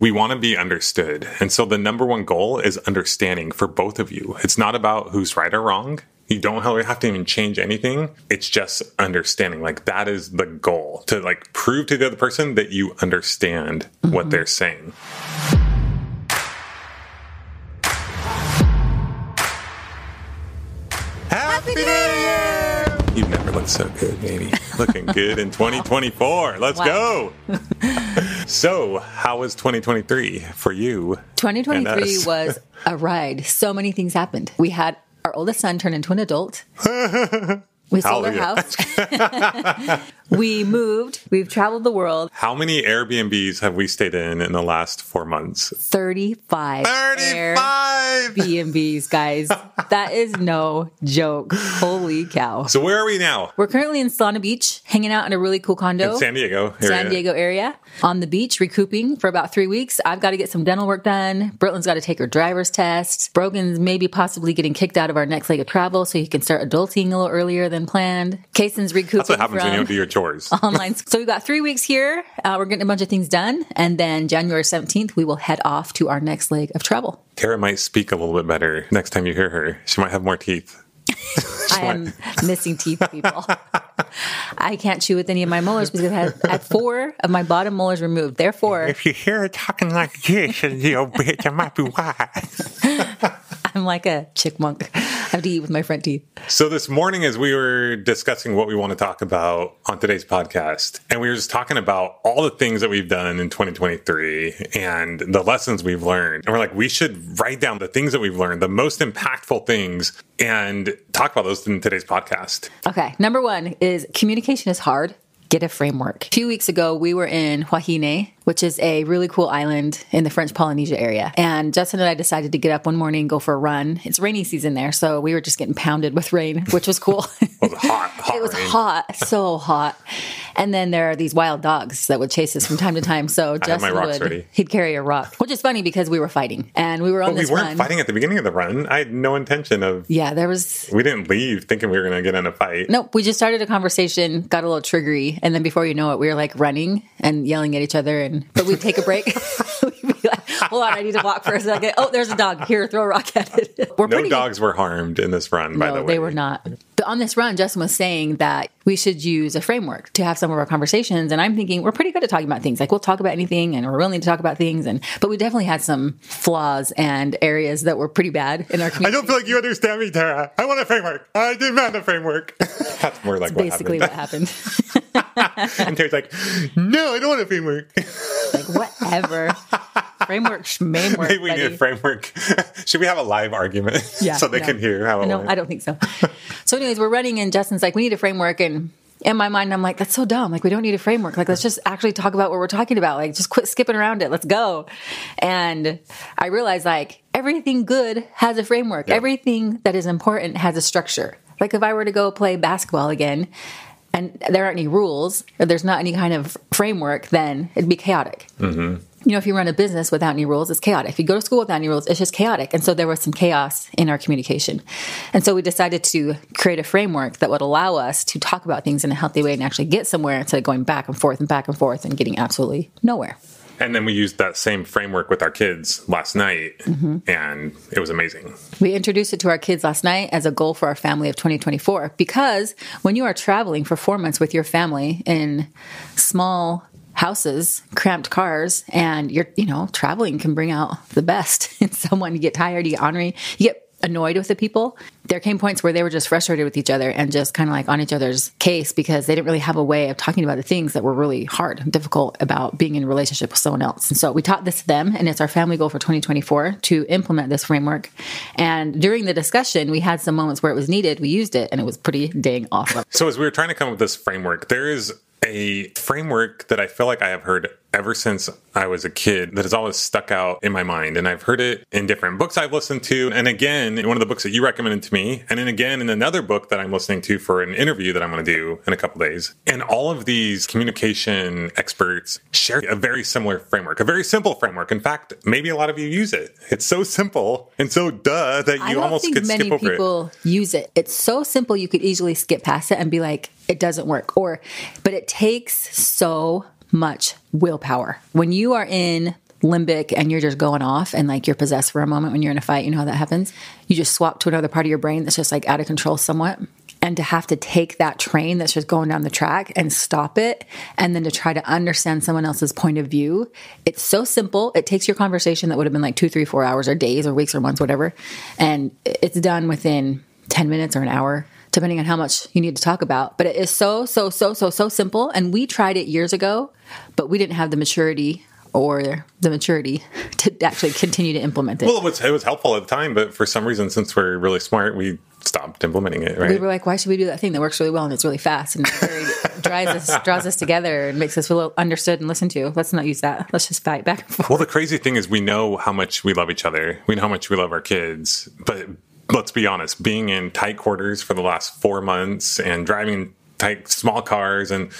We want to be understood. And so the number one goal is understanding for both of you. It's not about who's right or wrong. You don't have to even change anything. It's just understanding. Like, that is the goal, to like prove to the other person that you understand what they're saying. Happy New Year! You never looked so good, baby. Looking good in 2024. Let's go. So, how was 2023 for you? 2023 was a ride. So many things happened. We had our oldest son turn into an adult. We sold our house. We moved. We've traveled the world. How many Airbnbs have we stayed in the last 4 months? 35. 35! Airbnbs, guys. That is no joke. Holy cow. So where are we now? We're currently in Solana Beach, hanging out in a really cool condo. In San Diego area. San Diego area. On the beach, recouping for about 3 weeks. I've got to get some dental work done. Britlin's got to take her driver's test. Brogan's maybe possibly getting kicked out of our next leg of travel so he can start adulting a little earlier than planned. Kaysen's recouping. That's what happens when you don't do your chores. Online. So we've got 3 weeks here. We're getting a bunch of things done. And then January 17th, we will head off to our next leg of travel. Tara might speak a little bit better next time you hear her. She might have more teeth. I am missing teeth, people. I can't chew with any of my molars because I had 4 of my bottom molars removed. Therefore, if you hear her talking like this, you bitch, it might be why. I'm like a chickmunk. I have to eat with my front teeth. So this morning, as we were discussing what we want to talk about on today's podcast, and we were just talking about all the things that we've done in 2023 and the lessons we've learned. And we're like, we should write down the things that we've learned, the most impactful things, and talk about those in today's podcast. Okay. Number 1 is communication is hard. Get a framework. A few weeks ago, we were in Huahine, which is a really cool island in the French Polynesia area. And Justin and I decided to get up one morning and go for a run. It's rainy season there, so we were just getting pounded with rain, which was cool. It was hot. It was hot, so hot. And then there are these wild dogs that would chase us from time to time. So Justin he'd carry a rock, which is funny because we were fighting and we were on this run. We weren't fighting at the beginning of the run. I had no intention of. Yeah, we didn't leave thinking we were going to get in a fight. Nope. We just started a conversation, got a little triggery. And then before you know it, we were like running and yelling at each other. But we'd take a break. We'd be like, hold on, I need to walk for a second. Oh, there's a dog. Here, throw a rock at it. No dogs were harmed in this run, by the way. No, they were not. But on this run, Justin was saying that we should use a framework to have some of our conversations. And I'm thinking we're pretty good at talking about things. Like we'll talk about anything and we're willing to talk about things. But we definitely had some flaws and areas that were pretty bad in our community. I don't feel like you understand me, Tara. I want a framework. I demand a framework. That's more like basically what happened. And Tara's like, no, I don't want a framework. Like, whatever. Framework, schmamework. Maybe we need a framework. Should we have a live argument so they can hear how it went? I don't think so. So anyways, we're running and Justin's like, we need a framework. And in my mind, I'm like, that's so dumb. Like, we don't need a framework. Like, let's just actually talk about what we're talking about. Like, just quit skipping around it. Let's go. And I realized, like, everything good has a framework. Yeah. Everything that is important has a structure. Like, if I were to go play basketball again and there aren't any rules or there's not any kind of framework, then it'd be chaotic. Mm-hmm. You know, if you run a business without any rules, it's chaotic. If you go to school without any rules, it's just chaotic. And so there was some chaos in our communication. And so we decided to create a framework that would allow us to talk about things in a healthy way and actually get somewhere instead of going back and forth and getting absolutely nowhere. And then we used that same framework with our kids last night, and it was amazing. We introduced it to our kids last night as a goal for our family of 2024, because when you are traveling for 4 months with your family in small houses, cramped cars, and you're, traveling can bring out the best in someone. You get tired, you get ornery, you get annoyed with the people. There came points where they were just frustrated with each other and just kind of like on each other's case because they didn't really have a way of talking about the things that were really hard and difficult about being in a relationship with someone else. And so we taught this to them, and it's our family goal for 2024 to implement this framework. And during the discussion, we had some moments where it was needed. We used it, and it was pretty dang awesome. So as we were trying to come up with this framework, there is a framework that I feel like I have heard ever since I was a kid that has always stuck out in my mind. And I've heard it in different books I've listened to. And again, in one of the books that you recommended to me. And then again, in another book that I'm listening to for an interview that I'm going to do in a couple days. And all of these communication experts share a very similar framework, a very simple framework. In fact, maybe a lot of you use it. It's so simple and so that you almost could skip over it. I don't think many people use it. It's so simple you could easily skip past it and be like, it doesn't work. But it takes so much willpower. When you are in limbic and you're just going off and like you're possessed for a moment when you're in a fight. You know how that happens? You just swap to another part of your brain that's just like out of control somewhat. And to have to take that train that's just going down the track and stop it, and then to try to understand someone else's point of view. It's so simple. It takes your conversation that would have been like 2, 3, 4 hours or days or weeks or months, whatever. And it's done within 10 minutes or an hour, depending on how much you need to talk about. But it is so simple. And we tried it years ago, but we didn't have the maturity to actually continue to implement it. Well, it was helpful at the time, but for some reason, since we're really smart, we stopped implementing it, right? We were like, why should we do that thing that works really well and it's really fast and very draws us together and makes us feel understood and listened to? Let's not use that. Let's just fight back and forth. Well, the crazy thing is we know how much we love each other. We know how much we love our kids. But let's be honest, being in tight quarters for the last 4 months and driving tight, small cars, and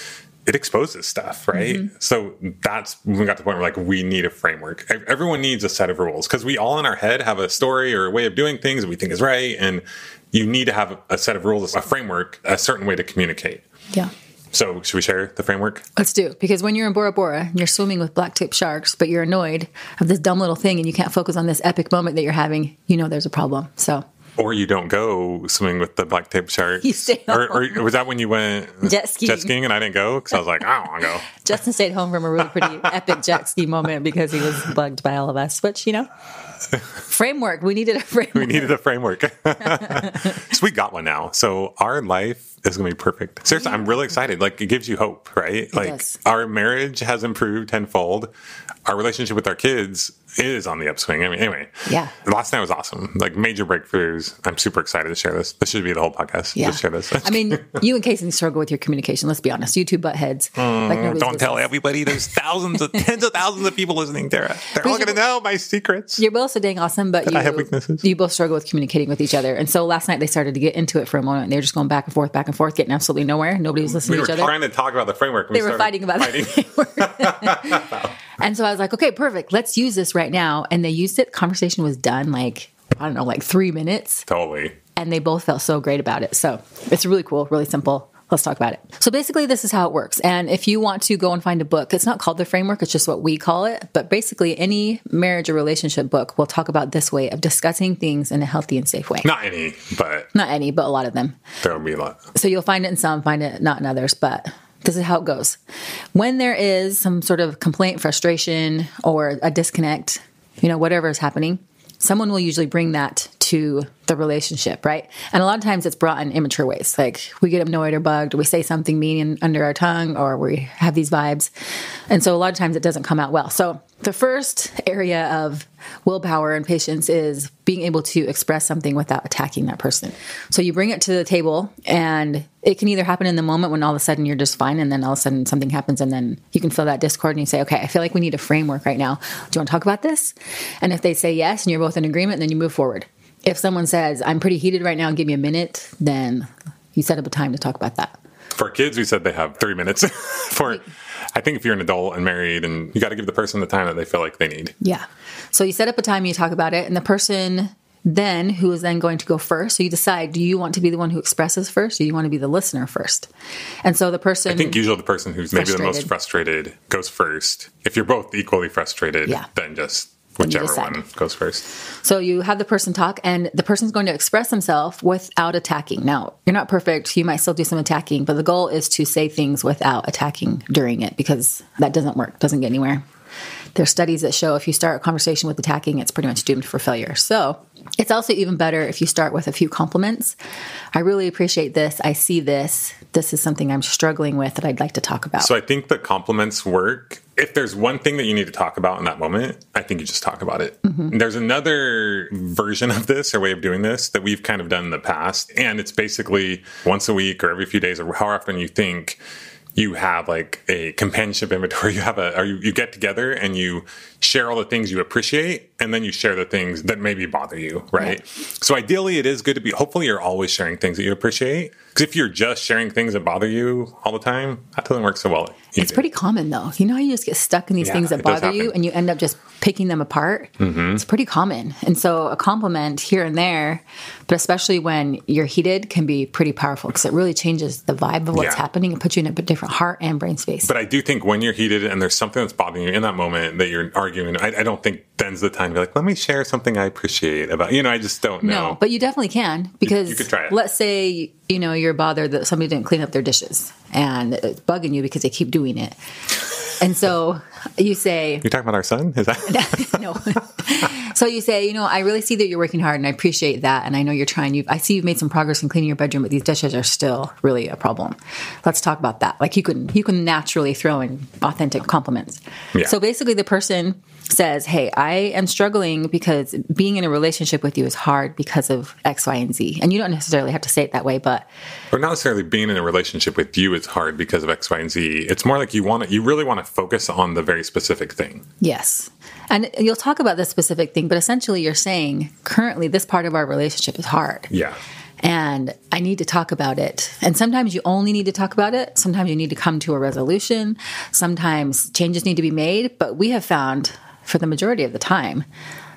it exposes stuff, right? Mm-hmm. So that's when we got to the point where like, we need a framework. Everyone needs a set of rules because we all in our head have a story or a way of doing things that we think is right. And you need to have a set of rules, a framework, a certain way to communicate. Yeah. So should we share the framework? Let's do. Because when you're in Bora Bora, you're swimming with black-tip sharks, but you're annoyed of this dumb little thing and you can't focus on this epic moment that you're having, you know there's a problem. So... Or you don't go swimming with the black-tip sharks. You stay home. Or was that when you went jet skiing and I didn't go? Because I was like, I don't want to go. Justin stayed home from a really pretty epic jet ski moment because he was bugged by all of us. Which, you know, framework. We needed a framework. We needed a framework. So we got one now. So our life is going to be perfect. Seriously, I'm really excited. Like, it gives you hope, right? It like, does. Our marriage has improved tenfold. Our relationship with our kids is on the upswing. I mean, anyway. Yeah. Last night was awesome. Like, major breakthroughs. I'm super excited to share this. This should be the whole podcast. Yeah. Just share this. I mean, you and Casey struggle with your communication. Let's be honest. You two butt heads. Don't tell everybody. There's tens of thousands of people listening, Tara. They're all going to know my secrets. You're both so dang awesome, but I have weaknesses. You both struggle with communicating with each other. And so last night they started to get into it for a moment. They were just going back and forth, getting absolutely nowhere. Nobody was listening to each other. We were trying to talk about the framework. They were fighting about the framework. And so I was like, okay, perfect. Let's use this right now. And they used it. Conversation was done like 3 minutes. Totally. And they both felt so great about it. So it's really cool, really simple. Let's talk about it. So basically, this is how it works. And if you want to go and find a book, it's not called The Framework. It's just what we call it. But basically, any marriage or relationship book will talk about this way of discussing things in a healthy and safe way. Not any, but a lot of them. There will be a lot. So you'll find it in some, find it not in others. But this is how it goes. When there is some sort of complaint, frustration, or a disconnect, whatever is happening, someone will usually bring that to the relationship, right? And a lot of times it's brought in immature ways. Like we get annoyed or bugged, or we say something mean under our tongue, or we have these vibes. And so a lot of times it doesn't come out well. So the first area of willpower and patience is being able to express something without attacking that person. So you bring it to the table, and it can either happen in the moment when all of a sudden you're just fine, and then all of a sudden something happens, and then you can feel that discord and you say, okay, I feel like we need a framework right now. Do you want to talk about this? And if they say yes, and you're both in agreement, then you move forward. If someone says, I'm pretty heated right now, give me a minute, then you set up a time to talk about that. For kids, we said they have 3 minutes. I think if you're an adult and married, and you got to give the person the time that they feel like they need. Yeah. So you set up a time, you talk about it, and the person then who is then going to go first. So you decide, do you want to be the one who expresses first, or do you want to be the listener first? And so the person... I think usually the person who's maybe the most frustrated goes first. If you're both equally frustrated, then just... whichever one goes first. So you have the person talk, and the person's going to express themselves without attacking. Now, you're not perfect. You might still do some attacking, but the goal is to say things without attacking during it, because that doesn't work, doesn't get anywhere. There's studies that show if you start a conversation with attacking, it's pretty much doomed for failure. So it's also even better if you start with a few compliments. I really appreciate this. I see this. This is something I'm struggling with that I'd like to talk about. So I think the compliments work. If there's one thing that you need to talk about in that moment, I think you just talk about it. Mm-hmm. There's another version of this or way of doing this that we've kind of done in the past. And it's basically once a week or every few days or how often you think you have like a companionship inventory. You get together and you share all the things you appreciate, and then you share the things that maybe bother you, right? Yeah. So ideally it is good to be, hopefully you're always sharing things that you appreciate. Because if you're just sharing things that bother you all the time, that doesn't work so well. It's pretty common though. You know how you just get stuck in these things that bother you and you end up just picking them apart? It's pretty common. And so a compliment here and there, but especially when you're heated, can be pretty powerful because it really changes the vibe of what's happening and puts you in a different heart and brain space. But I do think when you're heated and there's something that's bothering you in that moment that you're arguing, I don't think then's the time to be like, let me share something I appreciate about, I just don't know. No, but you definitely can because you could try it. Let's say, you're bothered that somebody didn't clean up their dishes and it's bugging you because they keep doing it. And so you say... You're talking about our son? Is that... No. So you say, I really see that you're working hard and I appreciate that. And I know you're trying. I see you've made some progress in cleaning your bedroom, but these dishes are still really a problem. Let's talk about that. Like you can naturally throw in authentic compliments. Yeah. So basically the person says, hey, I am struggling because being in a relationship with you is hard because of X, Y, and Z. And you don't necessarily have to say it that way, but... Or not necessarily being in a relationship with you is hard because of X, Y, and Z. It's more like you really want to focus on the very specific thing. Yes. And you'll talk about this specific thing, but essentially you're saying, currently this part of our relationship is hard. Yeah. And I need to talk about it. And sometimes you only need to talk about it. Sometimes you need to come to a resolution. Sometimes changes need to be made. But we have found, for the majority of the time,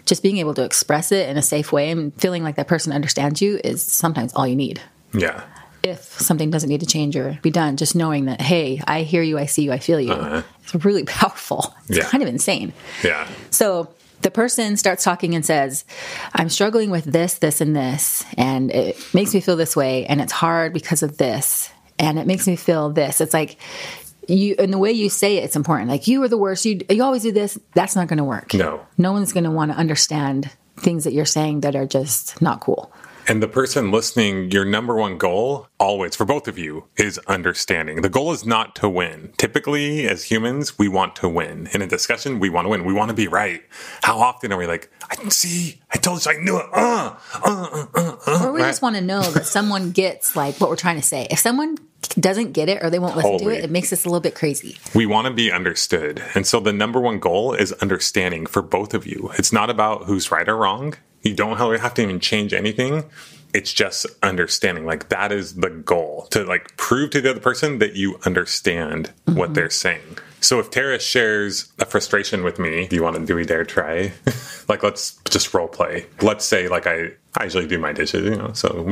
just being able to express it in a safe way and feeling like that person understands you is sometimes all you need. Yeah. If something doesn't need to change or be done, just knowing that, hey, I hear you, I see you, I feel you. It's really powerful. It's kind of insane. Yeah. So the person starts talking and says, I'm struggling with this, this, and this, and it makes me feel this way, and it's hard because of this, and it makes me feel this. It's like, and the way you say it, it's important. Like, you are the worst. You always do this. That's not going to work. No one's going to want to understand things that you're saying that are just not cool. And the person listening, your number one goal, always, for both of you, is understanding. The goal is not to win. Typically, as humans, we want to win. In a discussion, we want to win. We want to be right. How often are we like, I told you, I knew it. Or we just want to know that someone gets like what we're trying to say. If someone doesn't get it or they won't listen to it, it makes us a little bit crazy. We want to be understood. And so the number one goal is understanding for both of you. It's not about who's right or wrong. You don't have to even change anything. It's just understanding. Like, that is the goal, to like prove to the other person that you understand what they're saying. So if Tara shares a frustration with me, do we dare try? Like, let's just role play. Let's say like I usually do my dishes, so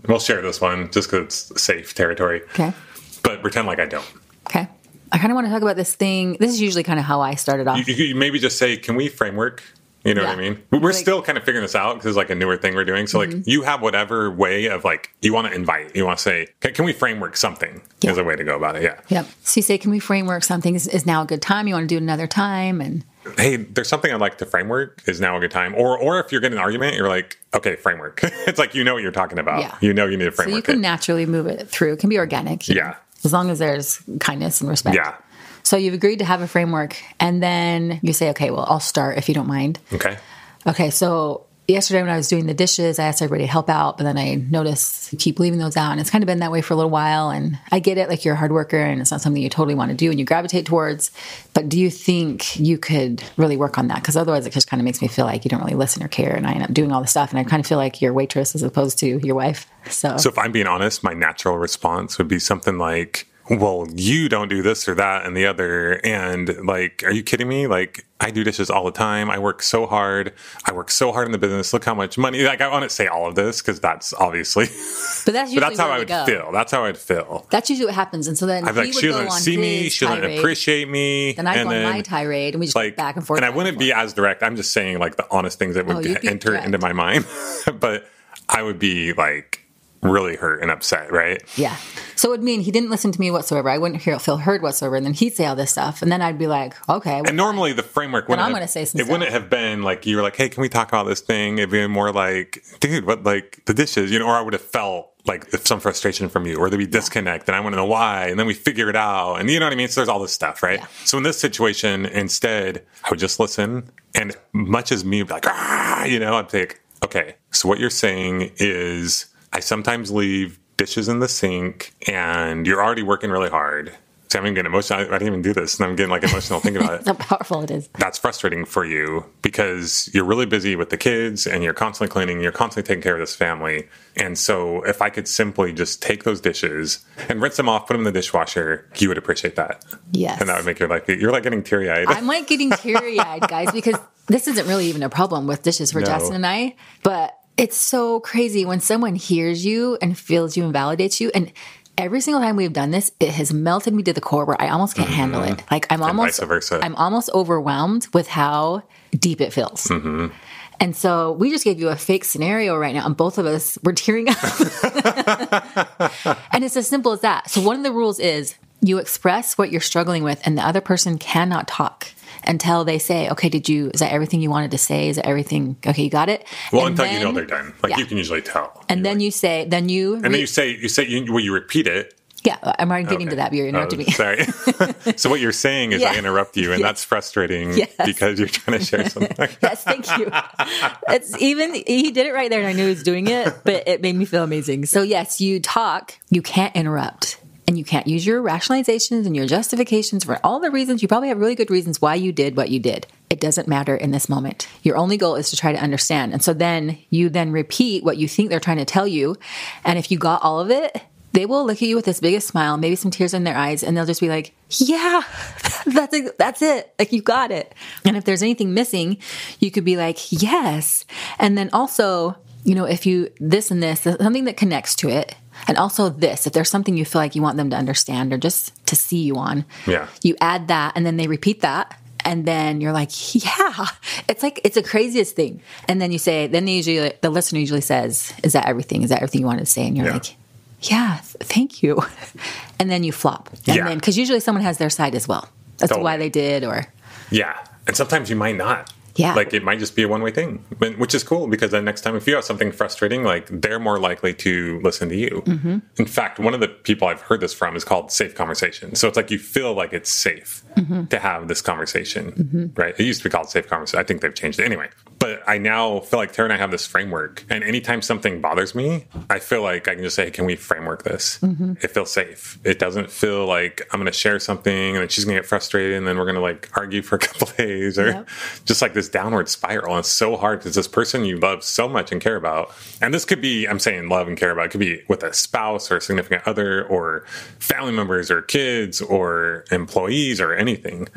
we'll share this one just because it's safe territory. Okay. But pretend like I don't. Okay. I kind of want to talk about this thing. This is usually kind of how I started off. You maybe just say, can we framework? You know what I mean? We're still kind of figuring this out because it's like a newer thing we're doing. So like you have whatever way of like, you want to invite, you want to say, can we framework something is a way to go about it. Yeah. Yep. So you say, can we framework something? Is now a good time? You want to do it another time? And hey, there's something I'd like to framework. Is now a good time? Or if you're getting an argument, you're like, okay, framework. It's like, what you're talking about. Yeah. You need a framework. So you can naturally move it through. It can be organic. Yeah. As long as there's kindness and respect. Yeah. So you've agreed to have a framework and then you say, okay, well, I'll start if you don't mind. Okay, so yesterday when I was doing the dishes, I asked everybody to help out, but then I noticed you keep leaving those out, and it's kind of been that way for a little while, and I get it, like you're a hard worker, and it's not something you totally want to do and you gravitate towards, but do you think you could really work on that? Because otherwise it just kind of makes me feel like you don't really listen or care, and I end up doing all the stuff, and I kind of feel like you're a waitress as opposed to your wife. So if I'm being honest, my natural response would be something like, well, you don't do this or that and the other. And like, are you kidding me? Like, I do dishes all the time. I work so hard. In the business. Look how much money. Like, I want to say all of this because that's obviously. But that's how I would feel. That's how I'd feel. That's usually what happens. And so then I'd be like, she doesn't see me. She doesn't appreciate me. Then I'd go on my tirade and we just like, go back and forth. And I wouldn't be as direct. I'm just saying like the honest things that would enter into my mind. But I would be like really hurt and upset, right? Yeah. So it would mean he didn't listen to me whatsoever. I wouldn't feel heard whatsoever. And then he'd say all this stuff. And then I'd be like, okay. And normally the framework wouldn't wouldn't have been like, you were like, hey, can we talk about this thing? It'd be more like, dude, what, like the dishes, or I would have felt like some frustration from you, or there'd be disconnect and I want to know why. And then we figure it out. And you know what I mean? So there's all this stuff, right? Yeah. So in this situation, instead, I would just listen. And much as me would be like, I'd think, okay, so what you're saying is I sometimes leave dishes in the sink and you're already working really hard. See, I'm even getting emotional. I didn't even do this, and I'm getting like emotional thinking about it. How powerful it is. That's frustrating for you because you're really busy with the kids and you're constantly cleaning, you're constantly taking care of this family. And so if I could simply just take those dishes and rinse them off, put them in the dishwasher, you would appreciate that. Yes. And that would make your life, you're like getting teary-eyed. I'm like getting teary-eyed, guys, because this isn't really even a problem with dishes for Justin and I, but it's so crazy when someone hears you and feels you and validates you. And every single time we've done this, it has melted me to the core where I almost can't handle it. Like I'm almost overwhelmed with how deep it feels. And so we just gave you a fake scenario right now, and both of us were tearing up. And it's as simple as that. So one of the rules is you express what you're struggling with, and the other person cannot talk until they say, okay, is that everything you wanted to say? Is that everything? Okay, you got it? Well, and until you know they're done. Like you can usually tell. And then you say, you repeat it. Yeah, I'm already getting to that, but you're interrupting me. Sorry. So what you're saying is I interrupt you, and that's frustrating because you're trying to share something. Yes, thank you. He did it right there, and I knew he was doing it, but it made me feel amazing. So yes, you talk, you can't interrupt. And you can't use your rationalizations and your justifications for all the reasons. You probably have really good reasons why you did what you did. It doesn't matter in this moment. Your only goal is to try to understand. And so then you repeat what you think they're trying to tell you. And if you got all of it, they will look at you with this biggest smile, maybe some tears in their eyes, and they'll just be like, yeah, that's it. Like, you got it. And if there's anything missing, you could be like, yes. And then also, if you, this and this, something that connects to it. And also this, if there's something you feel like you want them to understand or just to see you on, you add that, and then they repeat that. And then you're like, yeah, it's the craziest thing. And then you say, the listener usually says, is that everything? Is that everything you wanted to say? And you're like, yeah, thank you. And then you flop. And then, because usually someone has their side as well. That's why they did, or. Yeah. And sometimes you might not. Yeah. Like it might just be a one-way thing, which is cool because then next time if you have something frustrating, like they're more likely to listen to you. In fact, one of the people I've heard this from is called Safe Conversation. So it's like you feel like it's safe to have this conversation, right? It used to be called Safe Conversation. I think they've changed it anyway. But I now feel like Tara and I have this framework. And anytime something bothers me, I feel like I can just say, hey, can we framework this? It feels safe. It doesn't feel like I'm going to share something and then she's going to get frustrated and then we're going to like argue for a couple days or just like this downward spiral. And it's so hard because this person you love so much and care about, and this could be, I'm saying love and care about, it could be with a spouse or a significant other or family members or kids or employees or anything.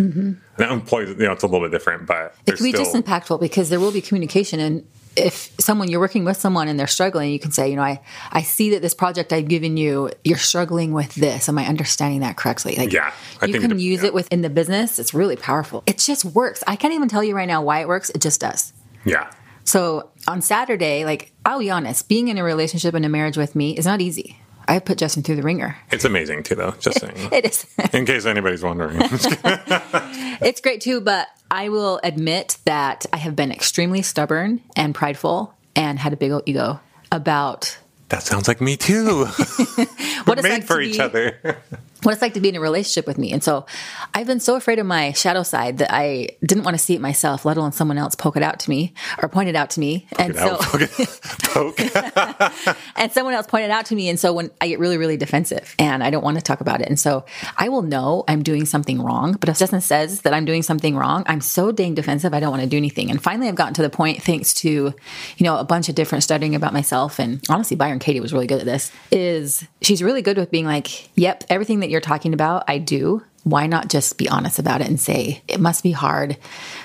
Now employees, it's a little bit different, but it can be just impactful because there will be communication. And if you're working with someone and they're struggling, you can say, I see that this project I've given you, you're struggling with this. Am I understanding that correctly? Like, you can use it within the business. It's really powerful. It just works. I can't even tell you right now why it works. It just does. Yeah. So on Saturday, like, I'll be honest, being in a relationship and a marriage with me is not easy. I put Justin through the ringer. It's amazing too, though. Just saying. It is. In case anybody's wondering. It's great too, but I will admit that I have been extremely stubborn and prideful and had a big old ego about... That sounds like me too. We're made for each other. What it's like to be in a relationship with me. And so I've been so afraid of my shadow side that I didn't want to see it myself, let alone someone else poke it out to me or point it out to me. And someone else pointed it out to me. And so when I get really, really defensive and I don't want to talk about it. And so I will know I'm doing something wrong, but if Justin says that I'm doing something wrong, I'm so dang defensive. I don't want to do anything. And finally I've gotten to the point, thanks to, a bunch of different studying about myself. And honestly, Byron Katie was really good at this, is she's really good with being like, yep, everything that you're talking about, I do. Why not just be honest about it and say, it must be hard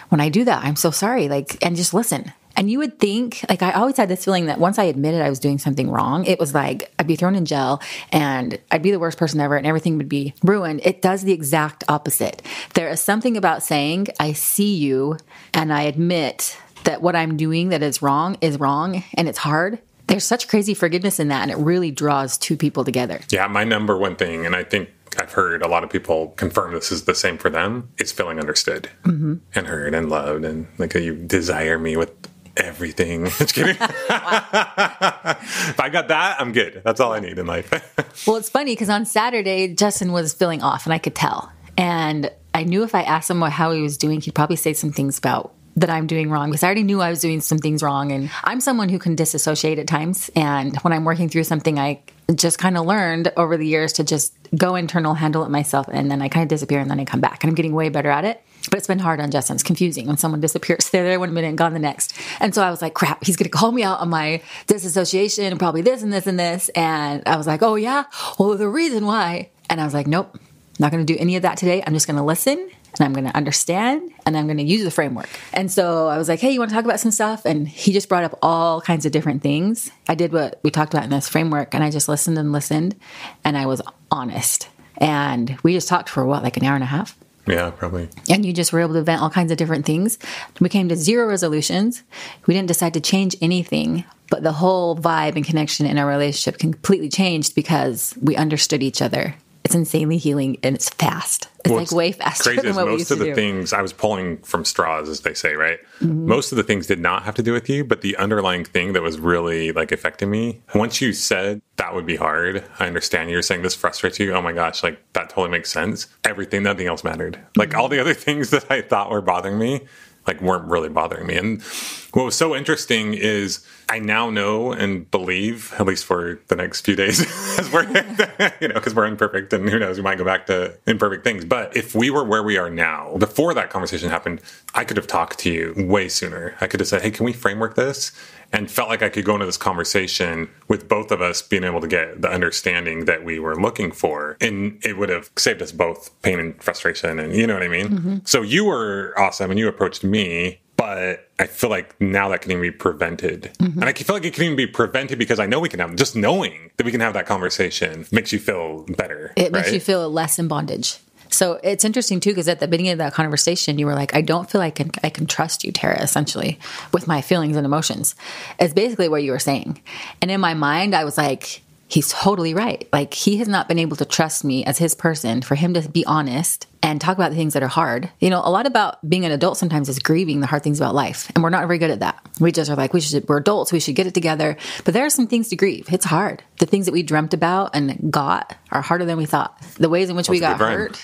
when I do that. I'm so sorry. And just listen. And you would think, I always had this feeling that once I admitted I was doing something wrong, it was like I'd be thrown in jail and I'd be the worst person ever and everything would be ruined. It does the exact opposite. There is something about saying, I see you and I admit that what I'm doing that is wrong and it's hard. There's such crazy forgiveness in that, and it really draws two people together. Yeah, my number one thing, and I think I've heard a lot of people confirm this is the same for them, is feeling understood and heard and loved, and like you desire me with everything. Just kidding. If I got that, I'm good. That's all I need in life. Well, it's funny because on Saturday, Justin was feeling off, and I could tell. And I knew if I asked him how he was doing, he'd probably say some things about that I'm doing wrong, because I already knew I was doing some things wrong. And I'm someone who can disassociate at times. And when I'm working through something, I just kind of learned over the years to just go internal, handle it myself, and then I kind of disappear and then I come back. And I'm getting way better at it. But it's been hard on Justin. It's confusing when someone disappears. They're there 1 minute and gone the next. And so I was like, crap, he's going to call me out on my disassociation and probably this and this and this. And I was like, oh yeah, well, the reason why. And I was like, nope, not going to do any of that today. I'm just going to listen and I'm going to understand and I'm going to use the framework. And so I was like, hey, you want to talk about some stuff? And he just brought up all kinds of different things. I did what we talked about in this framework and I just listened and I was honest. And we just talked for like an hour and a half. Yeah, probably. And you just were able to vent all kinds of different things. We came to 0 resolutions. We didn't decide to change anything, but the whole vibe and connection in our relationship completely changed because we understood each other. It's insanely healing and it's fast. It's like way faster than what we used to do. Most of the things I was pulling from straws, as they say, right? Mm-hmm. Most of the things did not have to do with you, but the underlying thing that was really like affecting me, once you said that would be hard, I understand you're saying this frustrates you. Oh my gosh, like that totally makes sense. Nothing else mattered. Like all the other things that I thought were bothering me, like weren't really bothering me. And what was so interesting is I now know and believe, at least for the next few days, as we're, because we're imperfect and who knows, we might go back to imperfect things. But if we were where we are now, before that conversation happened, I could have talked to you way sooner. I could have said, hey, can we framework this? And felt like I could go into this conversation with both of us being able to get the understanding that we were looking for. And it would have saved us both pain and frustration. And you know what I mean? Mm-hmm. So you were awesome and you approached me. But I feel like now that can even be prevented. Mm-hmm. And I feel like it can even be prevented because I know we can have, just knowing that we can have that conversation makes you feel better. It makes you feel less in bondage. So it's interesting too, because at the beginning of that conversation, you were like, I don't feel like I can trust you, Tara, essentially, with my feelings and emotions. It's basically what you were saying. And in my mind, I was like, he's totally right. Like he has not been able to trust me as his person for him to be honest and talk about the things that are hard. You know, a lot about being an adult sometimes is grieving the hard things about life. And we're not very good at that. We just are like, we're adults. We should get it together. But there are some things to grieve. It's hard. The things that we dreamt about and got are harder than we thought. The ways in which we got hurt.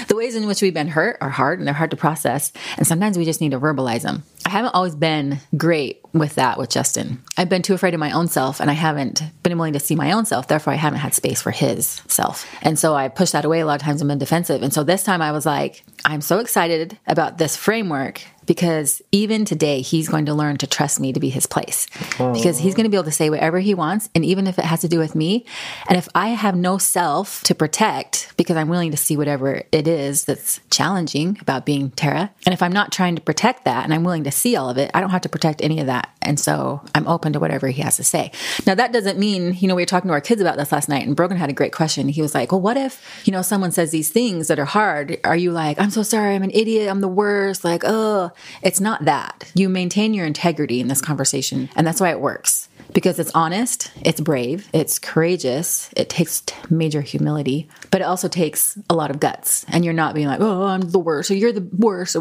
The ways in which we've been hurt are hard and they're hard to process. And sometimes we just need to verbalize them. I haven't always been great with that with Justin. I've been too afraid of my own self and I haven't been willing to see my own self. Therefore, I haven't had space for his self. And so I pushed that away a lot of times and been defensive. And so this time I was like, I'm so excited about this framework because even today, he's going to learn to trust me to be his place because he's going to be able to say whatever he wants. And even if it has to do with me, and if I have no self to protect because I'm willing to see whatever it is that's challenging about being Tara. And if I'm not trying to protect that and I'm willing to see all of it, I don't have to protect any of that. And so I'm open to whatever he has to say. Now, that doesn't mean, we were talking to our kids about this last night and Brogan had a great question. He was like, well, what if, someone says these things that are hard? Are you like, I'm so sorry, I'm an idiot, I'm the worst, like, oh, it's not that. You maintain your integrity in this conversation. And that's why it works. Because it's honest, it's brave, it's courageous, it takes major humility, but it also takes a lot of guts. And you're not being like, oh, I'm the worst, or you're the worst.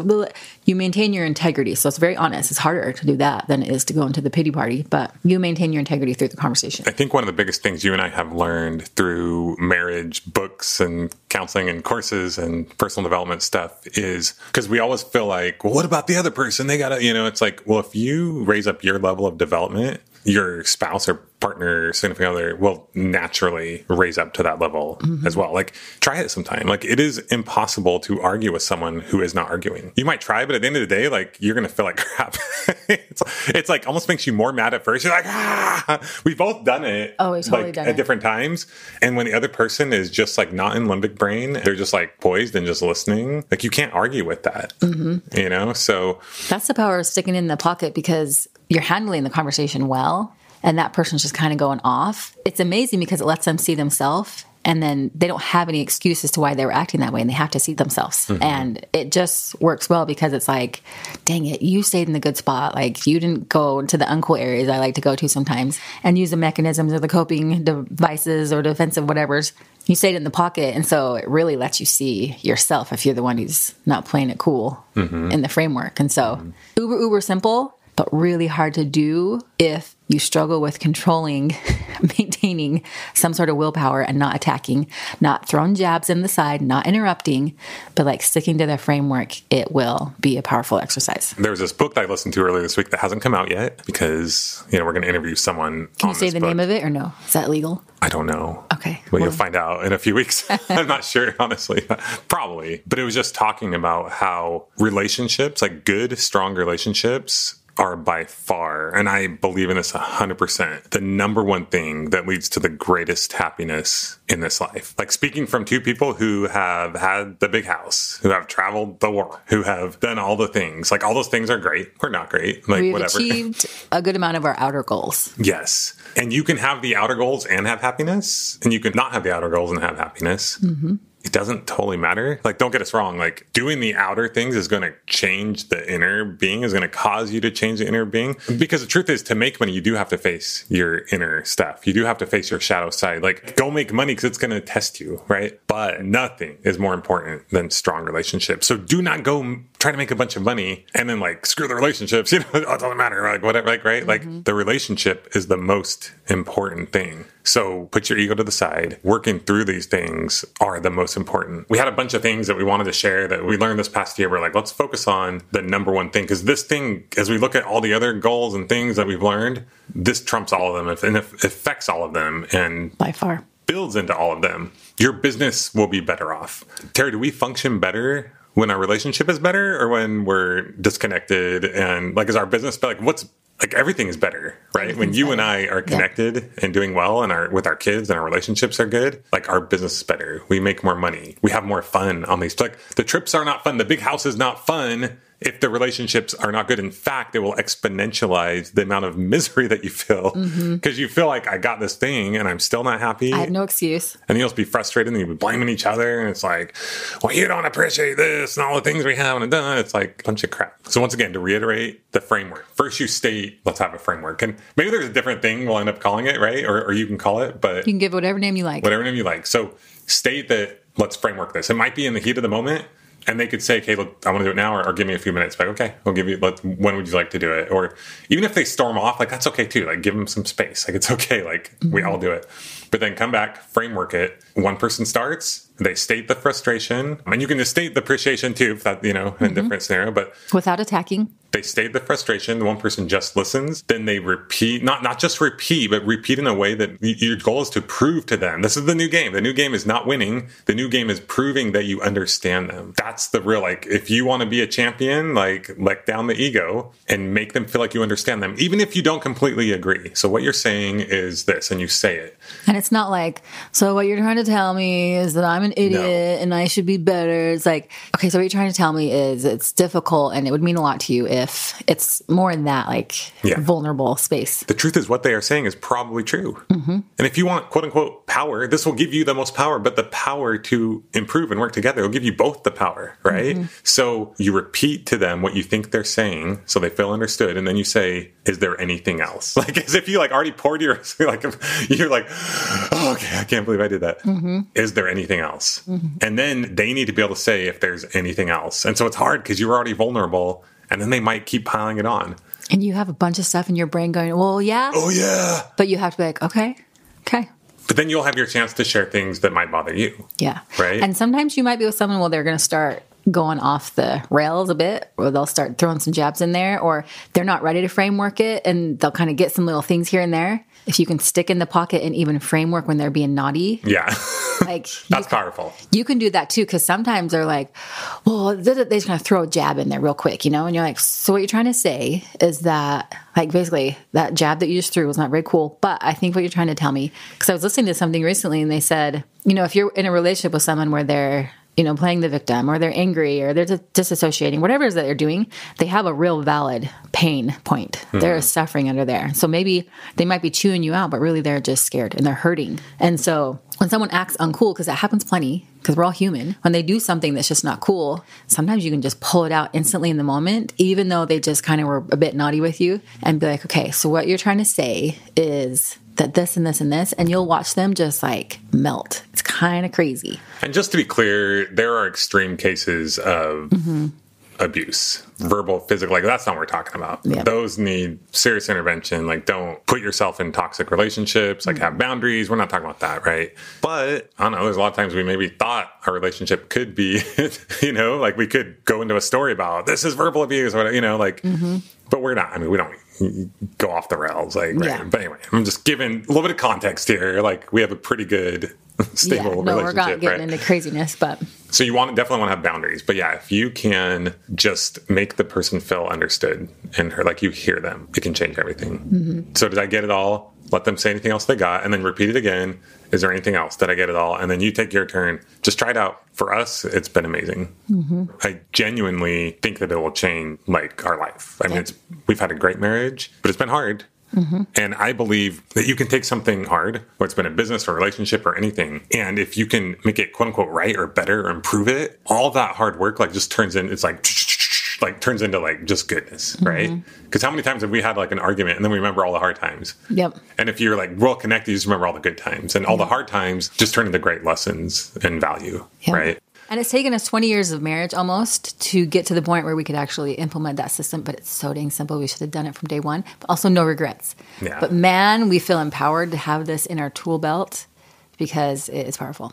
You maintain your integrity. So it's very honest. It's harder to do that than it is to go into the pity party, but you maintain your integrity through the conversation. I think one of the biggest things you and I have learned through marriage books and counseling and courses and personal development stuff is because we always feel like, well, what about the other person? They gotta, it's like, well, if you raise up your level of development, your spouse or partner, significant other will naturally raise up to that level as well. Like, try it sometime. Like, it is impossible to argue with someone who is not arguing. You might try, but at the end of the day, like, you're going to feel like crap. it's like almost makes you more mad at first. You're like, we've both done it. Oh, we've totally done it. At different times. And when the other person is just like not in limbic brain, they're just like poised and just listening. Like, you can't argue with that, So that's the power of sticking in the pocket because you're handling the conversation well. And that person's just kind of going off. It's amazing because it lets them see themselves and then they don't have any excuse as to why they were acting that way and they have to see themselves. Mm-hmm. And it just works well because it's like, dang it, you stayed in the good spot. Like you didn't go to the uncool areas I like to go to sometimes and use the mechanisms or the coping devices or defensive whatevers. You stayed in the pocket. And so it really lets you see yourself if you're the one who's not playing it cool in the framework. And so uber simple. but really hard to do if you struggle with controlling, maintaining some sort of willpower and not attacking, not throwing jabs in the side, not interrupting, but like sticking to the framework. It will be a powerful exercise. There was this book that I listened to earlier this week that hasn't come out yet because, we're going to interview someone. Can you say the name of it or no? Is that legal? I don't know. Okay. Well, you'll find out in a few weeks. I'm not sure, honestly. Probably. But it was just talking about how relationships, like good, strong relationships, are by far, and I believe in this 100%, the number one thing that leads to the greatest happiness in this life. Like speaking from two people who have had the big house, who have traveled the world, who have done all the things. Like all those things are great or not great. Like We've whatever. achieved a good amount of our outer goals. Yes. And you can have the outer goals and have happiness, and you can not have the outer goals and have happiness. Mm-hmm. It doesn't totally matter. Like, don't get us wrong. Like, doing the outer things is going to change the inner being, is going to cause you to change the inner being. Because the truth is, to make money, you do have to face your inner stuff. You do have to face your shadow side. Like, go make money because it's going to test you, right? But nothing is more important than strong relationships. So do not go try to make a bunch of money and then like screw the relationships. It doesn't matter. Like whatever, like, right? Mm-hmm. Like the relationship is the most important thing. So put your ego to the side. Working through these things are the most important. We had a bunch of things that we wanted to share that we learned this past year. We're like, let's focus on the number one thing. Because this thing, as we look at all the other goals and things that we've learned, this trumps all of them and it affects all of them. And by far builds into all of them. Your business will be better off. Terry, do we function better when our relationship is better or when we're disconnected? And like, is our business, like everything is better, right? When you and I are connected and doing well and with our kids and our relationships are good, like our business is better. We make more money. We have more fun on these. Like the trips are not fun. The big house is not fun if the relationships are not good. In fact, it will exponentialize the amount of misery that you feel because you feel like I got this thing and I'm still not happy. I have no excuse. And you'll be frustrated and you'll be blaming each other. And it's like, well, you don't appreciate this and all the things we haven't done. It's like a bunch of crap. So once again, to reiterate the framework, first you state, let's have a framework. And maybe there's a different thing we'll end up calling it, right? Or you can call it, but you can give whatever name you like. Whatever name you like. So state that let's framework this. It might be in the heat of the moment. And they could say, okay, look, I want to do it now, or give me a few minutes. Like, okay, we'll give you, when would you like to do it? Or even if they storm off, like, that's okay too. Like, give them some space. Like, it's okay. Like, we all do it. But then come back, framework it. One person starts, they state the frustration. And you can just state the appreciation too, if that, in a different scenario. But without attacking. They state the frustration. The one person just listens. Then they repeat, not just repeat, but repeat in a way that your goal is to prove to them. This is the new game. The new game is not winning. The new game is proving that you understand them. That's the real, like, if you want to be a champion, like, let down the ego and make them feel like you understand them, even if you don't completely agree. So what you're saying is this, and you say it. And it's not like, so what you're trying to tell me is that I'm an idiot and I should be better. It's like, okay, so what you're trying to tell me is it's difficult and it would mean a lot to you if it's more in that vulnerable space. The truth is what they are saying is probably true. Mm-hmm. And if you want quote unquote power, this will give you the most power, but the power to improve and work together will give you both the power, right? Mm-hmm. So you repeat to them what you think they're saying so they feel understood. And then you say, is there anything else? Like as if you like already poured your, like you're like, oh, okay, I can't believe I did that. Mm-hmm. Is there anything else? Mm-hmm. And then they need to be able to say if there's anything else. And so it's hard because you're already vulnerable. And then they might keep piling it on. And you have a bunch of stuff in your brain going, well, yeah. Oh, yeah. But you have to be like, okay. But then you'll have your chance to share things that might bother you. Yeah. Right? And sometimes you might be with someone, well, they're going to start going off the rails a bit, or they'll start throwing some jabs in there, or they're not ready to framework it, and they'll kind of get some little things here and there. If you can stick in the pocket and even framework when they're being naughty. Yeah. Like that's powerful. You can do that too. Cause sometimes they're like, well, they're just going to throw a jab in there real quick, and you're like, so what you're trying to say is that like basically that jab that you just threw was not very cool. But I think what you're trying to tell me, cause I was listening to something recently and they said, if you're in a relationship with someone where they're, playing the victim, or they're angry, or they're disassociating, whatever it is that they're doing, they have a real valid pain point. Mm-hmm. They're suffering under there. So maybe they might be chewing you out, but really they're just scared and they're hurting. And so when someone acts uncool, because that happens plenty, because we're all human, when they do something that's just not cool, sometimes you can just pull it out instantly in the moment, even though they just kind of were a bit naughty with you, and be like, okay, so what you're trying to say is that this and this and this, and you'll watch them just like melt. It's kind of crazy. And just to be clear, there are extreme cases of abuse, verbal, physical, like that's not what we're talking about. Yeah. Those need serious intervention. Like don't put yourself in toxic relationships, like have boundaries. We're not talking about that, right? But I don't know, there's a lot of times we maybe thought our relationship could be, like we could go into a story about this is verbal abuse or whatever, but we're not. I mean, we don't go off the rails. Like, right? Yeah. But anyway, I'm just giving a little bit of context here. Like we have a pretty good stable relationship, we're not getting right? into craziness, but So you definitely want to have boundaries. But yeah, if you can just make the person feel understood and heard, like you hear them, it can change everything. So did I get it all? Let them say anything else they got and then repeat it again. Is there anything else? Did I get it all? And then you take your turn. Just try it out. For us, it's been amazing. I genuinely think that it will change like our life. I mean, we've had a great marriage, but it's been hard. And I believe that you can take something hard, whether it's been a business or a relationship or anything, and if you can make it quote unquote right or better or improve it, all that hard work like just turns in, it's like turns into like just goodness, right? Because how many times have we had like an argument and then we remember all the hard times? Yep. And if you're like well connected, you just remember all the good times, and all the hard times just turn into great lessons and value, right? And it's taken us 20 years of marriage almost to get to the point where we could actually implement that system. But it's so dang simple. We should have done it from day one. But also no regrets. Yeah. But man, we feel empowered to have this in our tool belt because it's powerful.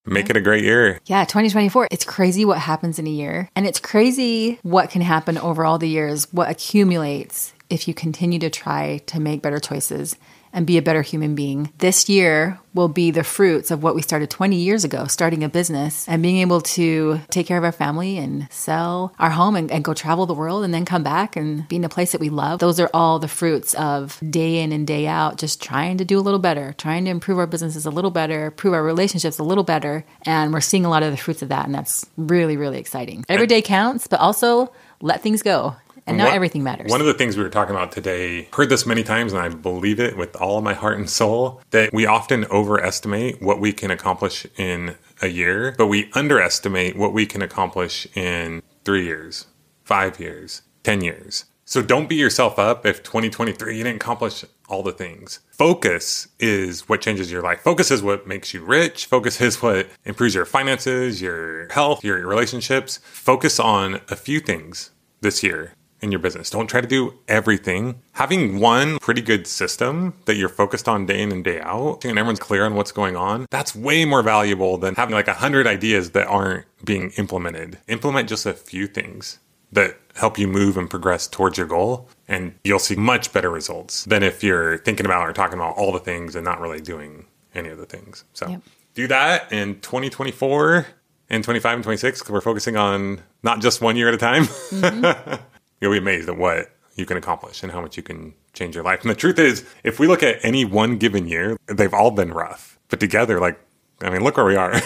Make it a great year. Yeah, 2024. It's crazy what happens in a year. And it's crazy what can happen over all the years, what accumulates if you continue to try to make better choices and be a better human being. This year will be the fruits of what we started 20 years ago, starting a business and being able to take care of our family and sell our home and go travel the world and then come back and be in a place that we love. Those are all the fruits of day in and day out, just trying to do a little better, trying to improve our businesses a little better, improve our relationships a little better. And we're seeing a lot of the fruits of that. And that's really, really exciting. Every day counts, but also let things go. And not everything matters. One of the things we were talking about today, heard this many times, and I believe it with all of my heart and soul, that we often overestimate what we can accomplish in a year, but we underestimate what we can accomplish in 3 years, 5 years, 10 years. So don't beat yourself up if 2023 you didn't accomplish all the things. Focus is what changes your life. Focus is what makes you rich. Focus is what improves your finances, your health, your relationships. Focus on a few things this year in your business. Don't try to do everything. Having one pretty good system that you're focused on day in and day out, and everyone's clear on what's going on, that's way more valuable than having like 100 ideas that aren't being implemented. Implement just a few things that help you move and progress towards your goal, and you'll see much better results than if you're thinking about or talking about all the things and not really doing any of the things. So do that in 2024 and 25 and 26, because we're focusing on not just 1 year at a time. You'll be amazed at what you can accomplish and how much you can change your life. And the truth is, if we look at any one given year, they've all been rough. But together, look where we are.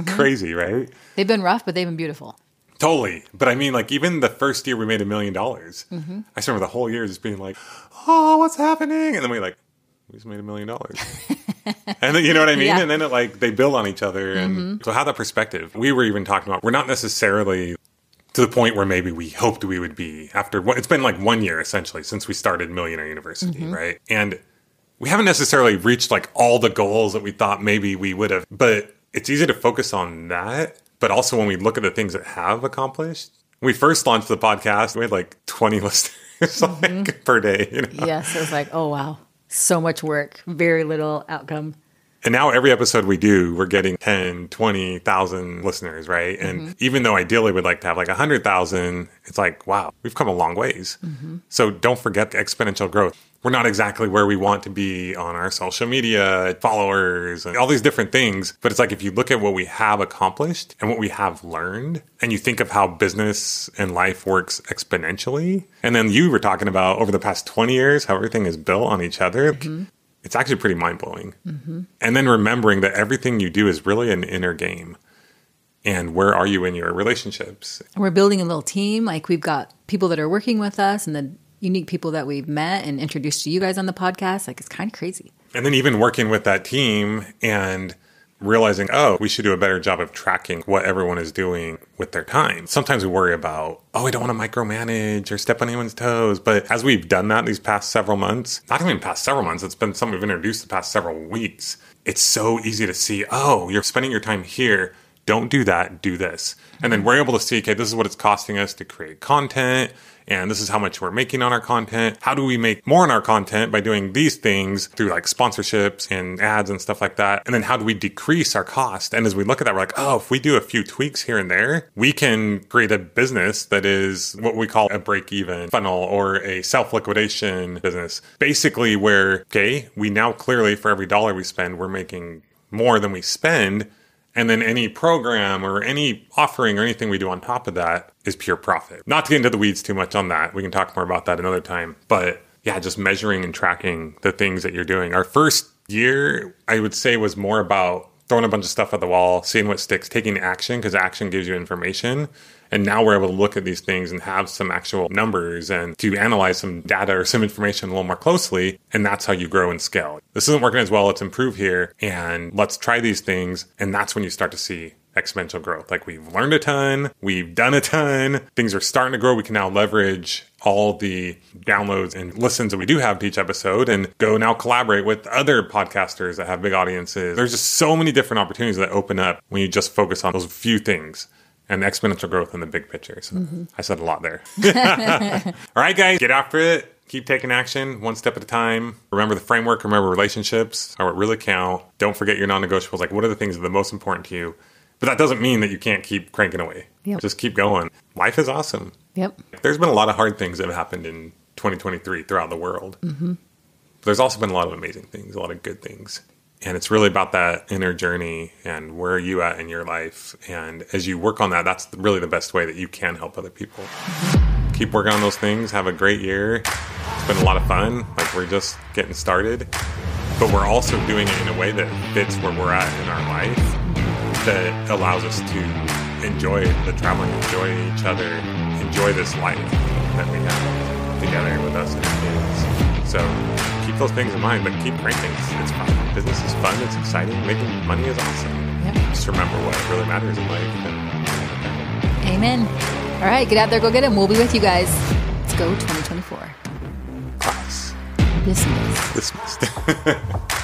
Crazy, right? They've been rough, but they've been beautiful. Totally. But I mean, like, even the first year we made $1 million, I just remember the whole year just being like, oh, what's happening? And then we just made $1 million. And then, you know what I mean? Yeah. And then they build on each other. And so have that perspective. We were even talking about, we're not necessarily to the point where maybe we hoped we would be after it's been like 1 year essentially since we started Millionaire University, right? And we haven't necessarily reached like all the goals that we thought maybe we would have, but it's easy to focus on that. But also when we look at the things that have accomplished, when we first launched the podcast, we had like 20 listeners per day. Yes, it was like, oh wow, so much work, very little outcome. And now every episode we do, we're getting 10, 20,000 listeners, right? And even though ideally we'd like to have like 100,000, it's like, wow, we've come a long ways. So don't forget the exponential growth. We're not exactly where we want to be on our social media, followers, and all these different things. But it's like if you look at what we have accomplished and what we have learned, and you think of how business and life works exponentially, and then you were talking about over the past 20 years, how everything is built on each other. It's actually pretty mind-blowing. And then remembering that everything you do is really an inner game. And where are you in your relationships? We're building a little team. Like we've got people that are working with us and the unique people that we've met and introduced to you guys on the podcast. Like it's kind of crazy. And then even working with that team and realizing, oh, we should do a better job of tracking what everyone is doing with their time. Sometimes we worry about, oh, we don't want to micromanage or step on anyone's toes. But as we've done that these past several months, not even past several months, it's been something we've introduced the past several weeks. It's so easy to see, oh, you're spending your time here don't do that, do this. And then we're able to see, okay, this is what it's costing us to create content. And this is how much we're making on our content. How do we make more on our content by doing these things through like sponsorships and ads and stuff like that? And then how do we decrease our cost? And as we look at that, we're like, oh, if we do a few tweaks here and there, we can create a business that is what we call a break-even funnel or a self-liquidation business. Basically where, okay, we now clearly for every dollar we spend, we're making more than we spend. And then any program or any offering or anything we do on top of that is pure profit. Not to get into the weeds too much on that. We can talk more about that another time. But yeah, just measuring and tracking the things that you're doing. Our first year, I would say, was more about throwing a bunch of stuff at the wall, seeing what sticks, taking action, because action gives you information. And now we're able to look at these things and have some actual numbers and to analyze some data or some information a little more closely. And that's how you grow and scale. This isn't working as well. Let's improve here and let's try these things. And that's when you start to see exponential growth. Like we've learned a ton, we've done a ton, things are starting to grow. We can now leverage all the downloads and listens that we do have to each episode and go now collaborate with other podcasters that have big audiences. There's just so many different opportunities that open up when you just focus on those few things. And exponential growth in the big picture. So I said a lot there. All right, guys, get after it. Keep taking action one step at a time. Remember the framework. Remember relationships are what really count. Don't forget your non-negotiables. Like, what are the things that are the most important to you? But that doesn't mean that you can't keep cranking away. Yep. Just keep going. Life is awesome. Yep. There's been a lot of hard things that have happened in 2023 throughout the world. Mm-hmm. But there's also been a lot of amazing things, a lot of good things. And it's really about that inner journey and where are you at in your life. And as you work on that, that's really the best way that you can help other people. Keep working on those things. Have a great year. It's been a lot of fun. Like we're just getting started. But we're also doing it in a way that fits where we're at in our life that allows us to enjoy the traveling, enjoy each other, enjoy this life that we have together with us and our kids. So keep those things in mind, but keep cranking. It's fun. Business is fun. It's exciting. Making money is awesome. Yep. Just remember what really matters in life. Amen. All right, get out there, go get them. We'll be with you guys. Let's go 2024. Class. Dismissed. Dismissed.